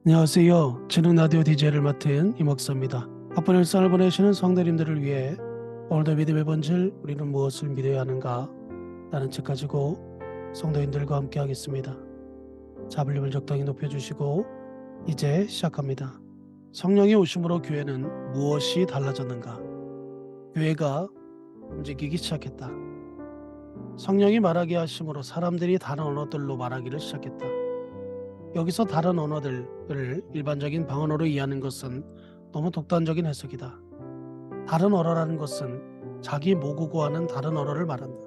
안녕하세요. 지능 라디오 DJ를 맡은 이목사입니다. 바쁜 일상을 보내시는 성도님들을 위해 오늘도 믿음의 본질 우리는 무엇을 믿어야 하는가 라는 책 가지고 성도인들과 함께 하겠습니다. 자, 볼륨을 적당히 높여주시고 이제 시작합니다. 성령이 오심으로 교회는 무엇이 달라졌는가? 교회가 움직이기 시작했다. 성령이 말하게 하심으로 사람들이 다른 언어들로 말하기를 시작했다. 여기서 다른 언어들을 일반적인 방언어로 이해하는 것은 너무 독단적인 해석이다. 다른 언어라는 것은 자기 모국어와는 다른 언어를 말한다.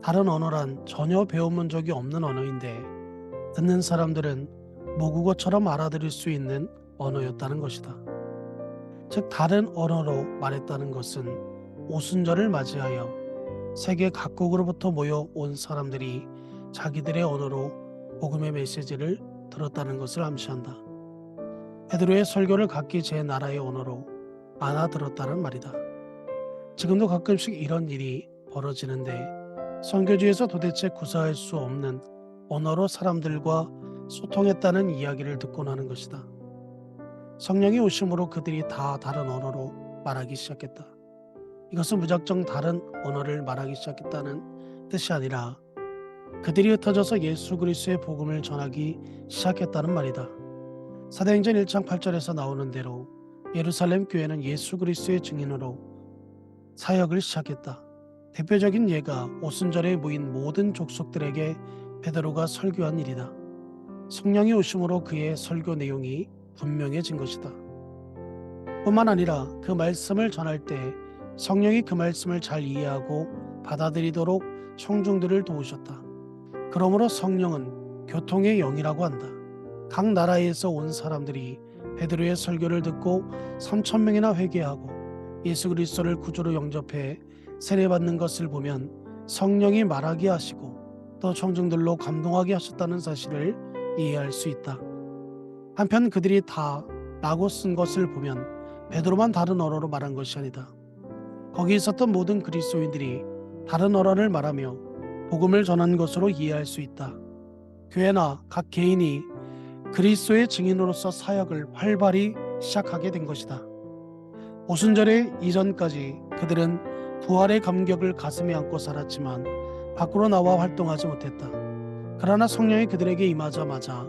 다른 언어란 전혀 배워본 적이 없는 언어인데 듣는 사람들은 모국어처럼 알아들을 수 있는 언어였다는 것이다. 즉 다른 언어로 말했다는 것은 오순절을 맞이하여 세계 각국으로부터 모여온 사람들이 자기들의 언어로 복음의 메시지를 들었다는 것을 암시한다. 베드로의 설교를 각기 제 나라의 언어로 알아들었다는 말이다. 지금도 가끔씩 이런 일이 벌어지는데 선교지에서 도대체 구사할 수 없는 언어로 사람들과 소통했다는 이야기를 듣곤 하는 것이다. 성령이 오심으로 그들이 다 다른 언어로 말하기 시작했다. 이것은 무작정 다른 언어를 말하기 시작했다는 뜻이 아니라 그들이 흩어져서 예수 그리스도의 복음을 전하기 시작했다는 말이다. 사도행전 1장 8절에서 나오는 대로 예루살렘 교회는 예수 그리스도의 증인으로 사역을 시작했다. 대표적인 예가 오순절에 모인 모든 족속들에게 베드로가 설교한 일이다. 성령이 오심으로 그의 설교 내용이 분명해진 것이다. 뿐만 아니라 그 말씀을 전할 때 성령이 그 말씀을 잘 이해하고 받아들이도록 청중들을 도우셨다. 그러므로 성령은 교통의 영이라고 한다. 각 나라에서 온 사람들이 베드로의 설교를 듣고 3,000명이나 회개하고 예수 그리스도를 구주로 영접해 세례받는 것을 보면 성령이 말하게 하시고 또 청중들로 감동하게 하셨다는 사실을 이해할 수 있다. 한편 그들이 다 라고 쓴 것을 보면 베드로만 다른 언어로 말한 것이 아니다. 거기 있었던 모든 그리스도인들이 다른 언어를 말하며 복음을 전한 것으로 이해할 수 있다. 교회나 각 개인이 그리스도의 증인으로서 사역을 활발히 시작하게 된 것이다. 오순절의 이전까지 그들은 부활의 감격을 가슴에 안고 살았지만 밖으로 나와 활동하지 못했다. 그러나 성령이 그들에게 임하자마자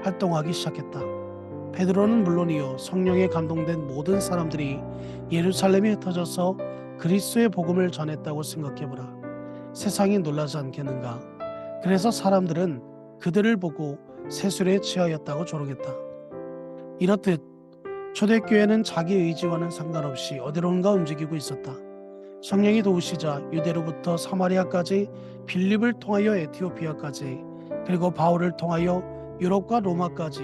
활동하기 시작했다. 베드로는 물론이요 성령에 감동된 모든 사람들이 예루살렘에 흩어져서 그리스도의 복음을 전했다고 생각해보라. 세상이 놀라지 않겠는가? 그래서 사람들은 그들을 보고 세술에 취하였다고 조롱했다. 이렇듯 초대교회는 자기 의지와는 상관없이 어디론가 움직이고 있었다. 성령이 도우시자 유대로부터 사마리아까지 빌립을 통하여 에티오피아까지 그리고 바울을 통하여 유럽과 로마까지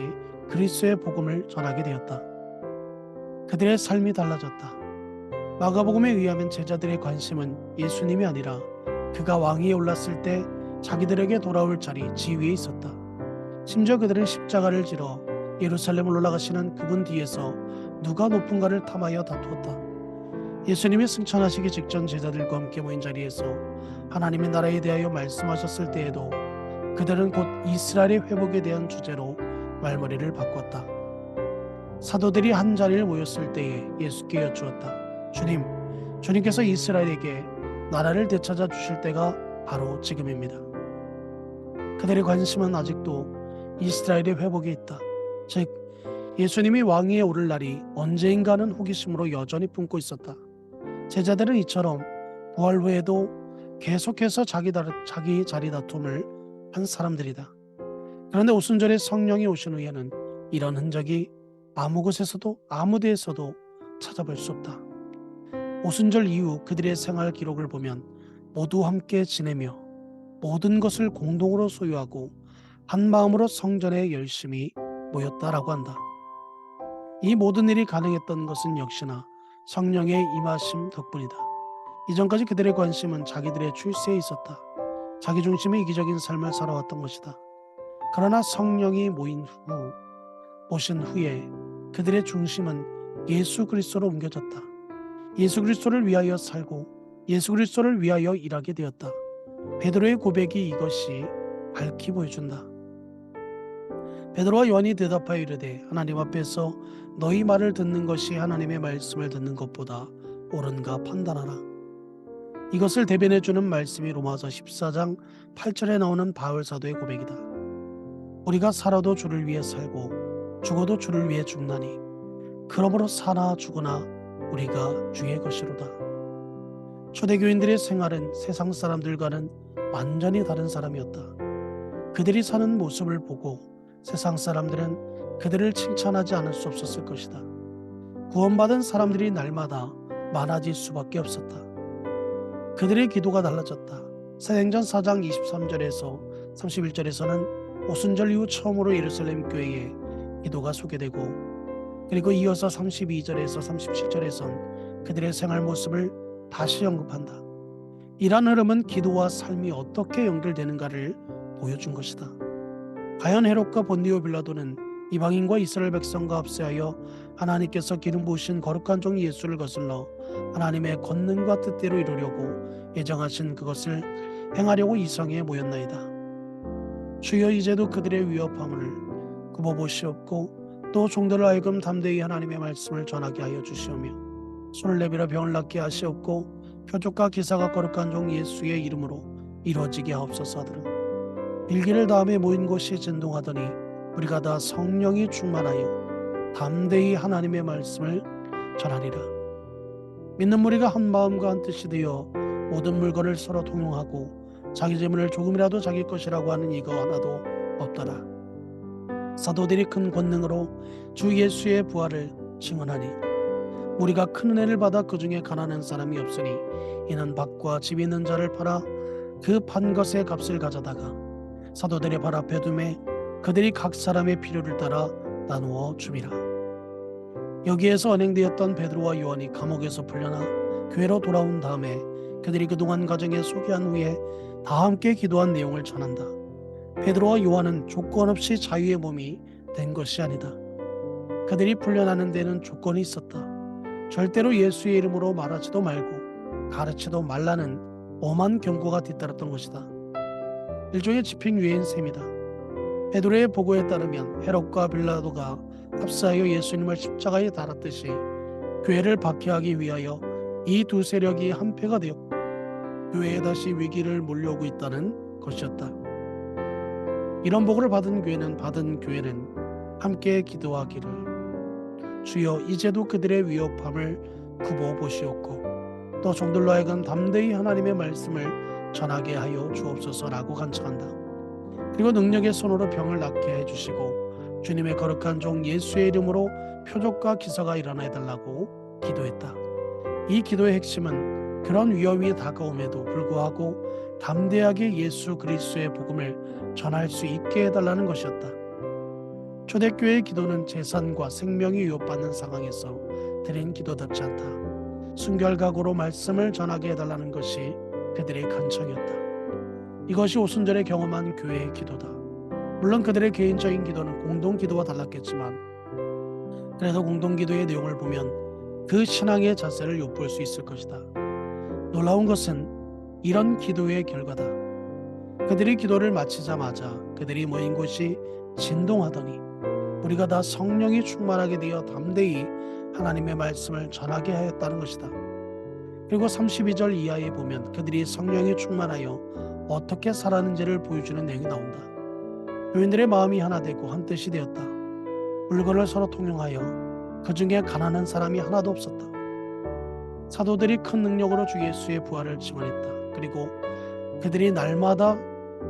그리스도의 복음을 전하게 되었다. 그들의 삶이 달라졌다. 마가복음에 의하면 제자들의 관심은 예수님이 아니라 그가 왕위에 올랐을 때 자기들에게 돌아올 자리 지위에 있었다. 심지어 그들은 십자가를 지러 예루살렘을 올라가시는 그분 뒤에서 누가 높은가를 탐하여 다투었다. 예수님이 승천하시기 직전 제자들과 함께 모인 자리에서 하나님의 나라에 대하여 말씀하셨을 때에도 그들은 곧 이스라엘의 회복에 대한 주제로 말머리를 바꿨다. 사도들이 한 자리를 모였을 때에 예수께 여쭈었다. 주님께서 이스라엘에게 나라를 되찾아 주실 때가 바로 지금입니다. 그들의 관심은 아직도 이스라엘의 회복에 있다. 즉 예수님이 왕위에 오를 날이 언제인가는 호기심으로 여전히 품고 있었다. 제자들은 이처럼 부활 후에도 계속해서 자기 자리 다툼을 한 사람들이다. 그런데 오순절에 성령이 오신 후에는 이런 흔적이 아무 곳에서도 아무 데에서도 찾아볼 수 없다. 오순절 이후 그들의 생활 기록을 보면 모두 함께 지내며 모든 것을 공동으로 소유하고 한 마음으로 성전에 열심히 모였다라고 한다. 이 모든 일이 가능했던 것은 역시나 성령의 임하심 덕분이다. 이전까지 그들의 관심은 자기들의 출세에 있었다. 자기중심의 이기적인 삶을 살아왔던 것이다. 그러나 성령이 오신 후에 그들의 중심은 예수 그리스도로 옮겨졌다. 예수 그리스도를 위하여 살고 예수 그리스도를 위하여 일하게 되었다. 베드로의 고백이 이것이 밝히 보여준다. 베드로와 요한이 대답하여 이르되 하나님 앞에서 너희 말을 듣는 것이 하나님의 말씀을 듣는 것보다 옳은가 판단하라. 이것을 대변해 주는 말씀이 로마서 14장 8절에 나오는 바울 사도의 고백이다. 우리가 살아도 주를 위해 살고 죽어도 주를 위해 죽나니 그러므로 사나 죽으나 우리가 주의 것이로다. 초대교인들의 생활은 세상 사람들과는 완전히 다른 사람이었다. 그들이 사는 모습을 보고 세상 사람들은 그들을 칭찬하지 않을 수 없었을 것이다. 구원받은 사람들이 날마다 많아질 수밖에 없었다. 그들의 기도가 달라졌다. 사도행전 4장 23절에서 31절에서는 오순절 이후 처음으로 예루살렘 교회에 기도가 소개되고, 그리고 이어서 32절에서 37절에선 그들의 생활 모습을 다시 언급한다. 이러한 흐름은 기도와 삶이 어떻게 연결되는가를 보여준 것이다. 과연 헤롯과 본디오 빌라도는 이방인과 이스라엘 백성과 합세하여 하나님께서 기름 부으신 거룩한 종 예수를 거슬러 하나님의 권능과 뜻대로 이루려고 예정하신 그것을 행하려고 이성에 모였나이다. 주여 이제도 그들의 위협함을 굽어보시옵고 또 종들을 하여금 담대히 하나님의 말씀을 전하게 하여 주시오며 손을 내밀어 병을 낫게 하시옵고 표적과 기사가 거룩한 종 예수의 이름으로 이루어지게 하옵소서 하더라. 일기를 다음에 모인 곳이 진동하더니 우리가 다 성령이 충만하여 담대히 하나님의 말씀을 전하리라. 믿는 무리가 한 마음과 한 뜻이 되어 모든 물건을 서로 통용하고 자기 재물을 조금이라도 자기 것이라고 하는 이가 하나도 없더라. 사도들이 큰 권능으로 주 예수의 부활을 증언하니 우리가 큰 은혜를 받아 그 중에 가난한 사람이 없으니 이는 밭과 집이 있는 자를 팔아 그 판 것의 값을 가져다가 사도들의 발 앞에 두매 그들이 각 사람의 필요를 따라 나누어 줌이라. 여기에서 언행되었던 베드로와 요한이 감옥에서 풀려나 교회로 돌아온 다음에 그들이 그동안 가정에 소개한 후에 다 함께 기도한 내용을 전한다. 베드로와 요한은 조건 없이 자유의 몸이 된 것이 아니다. 그들이 풀려나는 데는 조건이 있었다. 절대로 예수의 이름으로 말하지도 말고 가르치도 말라는 엄한 경고가 뒤따랐던 것이다. 일종의 집행유예인 셈이다. 베드로의 보고에 따르면 헤롯과 빌라도가 합사하여 예수님을 십자가에 달았듯이 교회를 박해하기 위하여 이 두 세력이 한패가 되었고 교회에 다시 위기를 몰려오고 있다는 것이었다. 이런 보고를 받은 교회는 함께 기도하기를 주여 이제도 그들의 위협함을 굽어 보시옵고 또 종들로 하여금 담대히 하나님의 말씀을 전하게 하여 주옵소서라고 간청한다. 그리고 능력의 손으로 병을 낫게 해주시고 주님의 거룩한 종 예수의 이름으로 표적과 기사가 일어나 해달라고 기도했다. 이 기도의 핵심은 그런 위협이 다가옴에도 불구하고 담대하게 예수 그리스도의 복음을 전할 수 있게 해달라는 것이었다. 초대교회의 기도는 재산과 생명이 위협받는 상황에서 드린 기도답지 않다. 순결각오로 말씀을 전하게 해달라는 것이 그들의 간청이었다. 이것이 오순절에 경험한 교회의 기도다. 물론 그들의 개인적인 기도는 공동기도와 달랐겠지만 그래도 공동기도의 내용을 보면 그 신앙의 자세를 엿볼 수 있을 것이다. 놀라운 것은 이런 기도의 결과다. 그들이 기도를 마치자마자 그들이 모인 곳이 진동하더니 우리가 다 성령이 충만하게 되어 담대히 하나님의 말씀을 전하게 하였다는 것이다. 그리고 32절 이하에 보면 그들이 성령이 충만하여 어떻게 살았는지를 보여주는 내용이 나온다. 교인들의 마음이 하나 되고 한 뜻이 되었다. 물건을 서로 통용하여 그 중에 가난한 사람이 하나도 없었다. 사도들이 큰 능력으로 주 예수의 부활을 증언했다. 그리고 그들이 날마다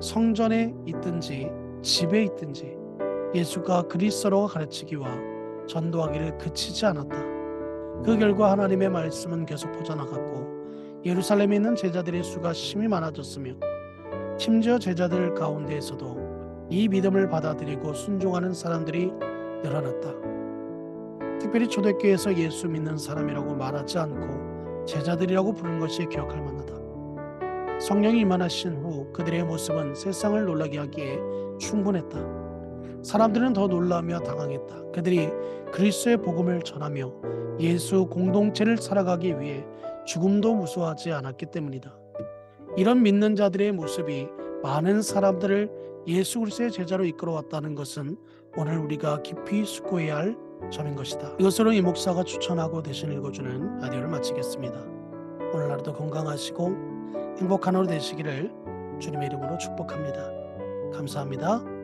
성전에 있든지 집에 있든지 예수가 그리스도로 가르치기와 전도하기를 그치지 않았다. 그 결과 하나님의 말씀은 계속 퍼져나갔고 예루살렘에 있는 제자들의 수가 심히 많아졌으며 심지어 제자들 가운데에서도 이 믿음을 받아들이고 순종하는 사람들이 늘어났다. 특별히 초대교회에서 예수 믿는 사람이라고 말하지 않고 제자들이라고 부르는 것이 기억할 만하다. 성령이 임하신 후 그들의 모습은 세상을 놀라게 하기에 충분했다. 사람들은 더 놀라며 당황했다. 그들이 그리스도의 복음을 전하며 예수 공동체를 살아가기 위해 죽음도 무서워하지 않았기 때문이다. 이런 믿는 자들의 모습이 많은 사람들을 예수 그리스도의 제자로 이끌어왔다는 것은 오늘 우리가 깊이 숙고해야 할 점인 것이다. 이것으로 이 목사가 추천하고 대신 읽어주는 라디오를 마치겠습니다. 오늘 하루도 건강하시고 행복한 하루 되시기를 주님의 이름으로 축복합니다. 감사합니다.